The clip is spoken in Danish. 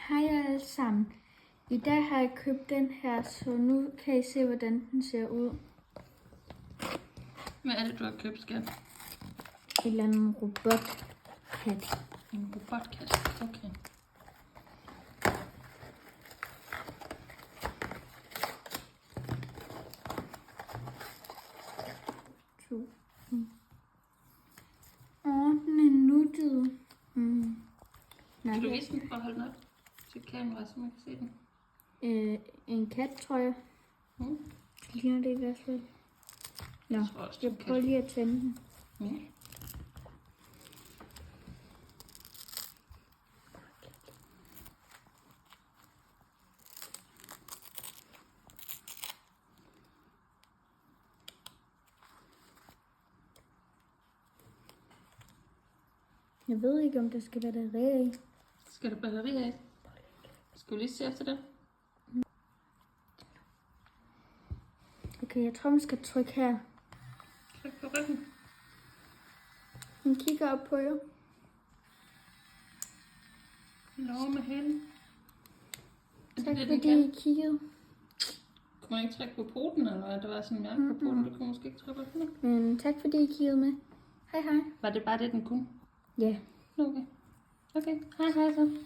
Hej alle sammen. I dag har jeg købt den her, så nu kan I se, hvordan den ser ud. Hvad er det, du har købt, skat? En eller anden robotkat. En robotkat, okay. Den er nuttet. Kan du vise den for at holde den op til kameraet, så man kan se den? En kat, tror jeg. Ligner det i hvert fald. Nå, jeg prøver lige at tænde den. Jeg ved ikke, om der skal batteri i. Skal der batteri af? Skal vi lige se efter det? Okay, jeg tror, man skal trykke her. Tryk på ryggen. Den kigger op på jer. Lov med hende. Tak fordi I kiggede. Kunne man ikke trykke på poten, eller hvad? Der var sådan en mærke på poten, du kunne måske ikke trykke på den. Men tak fordi I kiggede med. Hej hej. Var det bare det, den kunne? Ja. Okay. Okay, hej hej så.